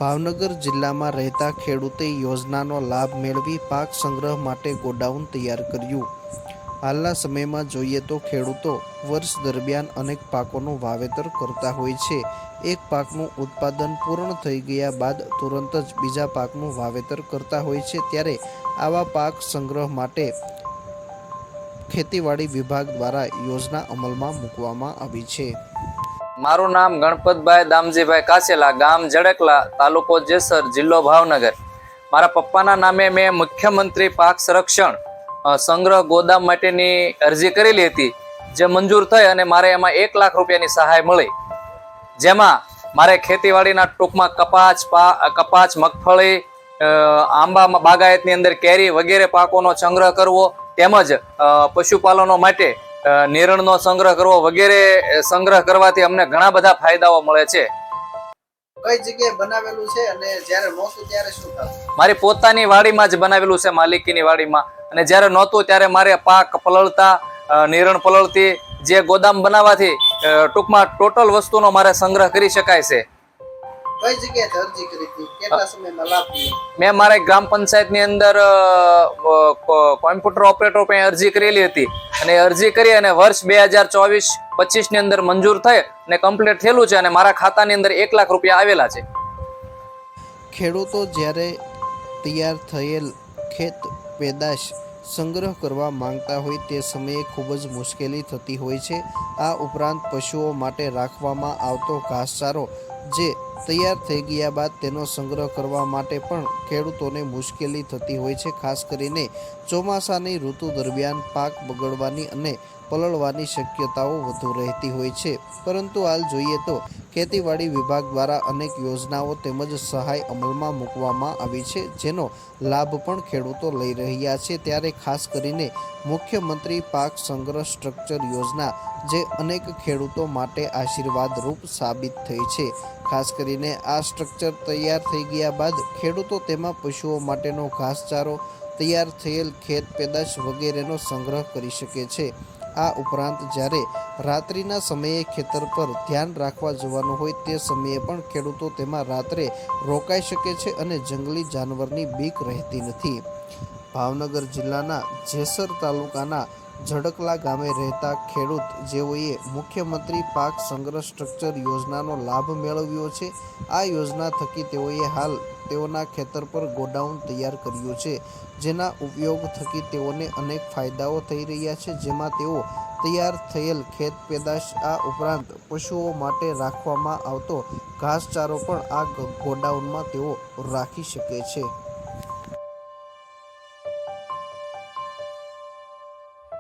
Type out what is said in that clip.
ભાવનગર જિલ્લામાં રહેતા ખેડૂતે યોજનાનો લાભ મેળવી પાક સંગ્રહ માટે ગોડાઉન તૈયાર કર્યું। હાલના સમયમાં જોઈએ તો ખેડૂતો વર્ષ દરમિયાન અનેક પાકોનું વાવેતર કરતા હોય છે। એક પાકનું ઉત્પાદન પૂર્ણ થઈ ગયા બાદ તુરંત જ બીજા પાકનું વાવેતર કરતા હોય છે, ત્યારે આવા પાક સંગ્રહ માટે ખેતીવાડી વિભાગ દ્વારા યોજના અમલમાં મૂકવામાં આવી છે। મારું નામ ગણપતભાઈ દામજીભાઈ કાચેલા, ગામ જડેકલા, તાલુકો જેસર, જિલ્લો ભાવનગર। મારા પપ્પાના નામે મેં મુખ્યમંત્રી પાક સંરક્ષણ સંગ્રહ ગોદામ માટેની અરજી કરેલી હતી, જે મંજૂર થઈ અને મારે એમાં 1 લાખ રૂપિયાની સહાય મળી, જેમાં મારે ખેતીવાડીના ટૂંકમાં કપાસ, મગફળી, આંબા બાગાયતની અંદર કેરી વગેરે પાકોનો સંગ્રહ કરવો, તેમજ પશુપાલનો માટે નિરણનો સંગ્રહ કરવો વગેરે સંગ્રહ કરવાથી અમને ઘણા બધા ફાયદાઓ મળે છે। કઈ જગ્યાએ બનાવેલું છે અને જ્યારે નહોતું ત્યારે શું થતું? મારી પોતાની વાડીમાં જ બનાવેલું છે, માલિકીની વાડીમાં, અને જ્યારે નહોતું ત્યારે મારે પાક પલળતા, નિરણ પલળતી, જે ગોદામ બનાવવાથી ટૂંકમાં ટોટલ વસ્તુનો મારે સંગ્રહ કરી શકાય છે। કઈ જગ્યાએ અરજી કરી હતી? કેટલા સમયમાં લાભ મળ્યો? મેં મારે ગ્રામ પંચાયતની અંદર કોમ્પ્યુટર ઓપરેટર પાસે અરજી કરેલી હતી, અને અરજી કરી અને વર્ષ 2024-25 ની અંદર મંજૂર થઈ અને કમ્પ્લીટ થયેલું છે, અને મારા ખાતાની અંદર 1 લાખ રૂપિયા આવેલા છે। ખેડૂતો જ્યારે તૈયાર થયેલ ખેત પેદાશ સંગ્રહ કરવા માંગતા હોય તે સમયે ખૂબ જ મુશ્કેલી થતી હોય છે। આ ઉપરાંત પશુઓ માટે રાખવામાં આવતો ઘાસચારો જે તૈયાર થઈ ગયા બાદ તેનો સંગ્રહ કરવા માટે પણ ખેડૂતોને મુશ્કેલી થતી હોય છે। ખાસ કરીને ચોમાસાની ઋતુ દરમિયાન પાક બગડવાની અને પલળવાની શક્યતાઓ વધુ રહેતી હોય છે, પરંતુ હાલ જોઈએ તો ખેતીવાડી વિભાગ દ્વારા અનેક યોજનાઓ તેમજ સહાય અમલમાં મૂકવામાં આવી છે, જેનો લાભ પણ ખેડૂતો લઈ રહ્યા છે। ત્યારે ખાસ કરીને મુખ્યમંત્રી પાક સંગ્રહ સ્ટ્રક્ચર યોજના જે અનેક ખેડૂતો માટે આશીર્વાદરૂપ સાબિત થઈ છે। ખાસ કરીને આ સ્ટ્રક્ચર તૈયાર થઈ ગયા બાદ ખેડૂતો તેમાં પશુઓ માટેનો ઘાસચારો, તૈયાર થયેલ ખેત પેદાશ વગેરેનો સંગ્રહ કરી શકે છે। આ ઉપરાંત જ્યારે રાત્રિના સમયે ખેતર પર ધ્યાન રાખવા જવાનું હોય તે સમયે પણ ખેડૂતો તેમાં રાત્રે રોકાઈ શકે છે અને જંગલી જાનવરની બીક રહેતી નથી। ભાવનગર જિલ્લાના જેસર તાલુકાના જડકલા ગામે રહેતા ખેડૂત જેઓએ મુખ્યમંત્રી પાક સંગ્રહ સ્ટ્રક્ચર યોજનાનો લાભ મેળવ્યો છે। આ યોજના થકી તેઓએ હાલ તેઓના ખેતર પર ગોડાઉન તૈયાર કર્યું છે, જેના ઉપયોગ થકી તેઓને અનેક ફાયદાઓ થઈ રહ્યા છે, જેમાં તેઓ તૈયાર થયેલ ખેત પેદાશ, આ ઉપરાંત પશુઓ માટે રાખવામાં આવતો ઘાસચારો પણ આ ગોડાઉનમાં તેઓ રાખી શકે છે।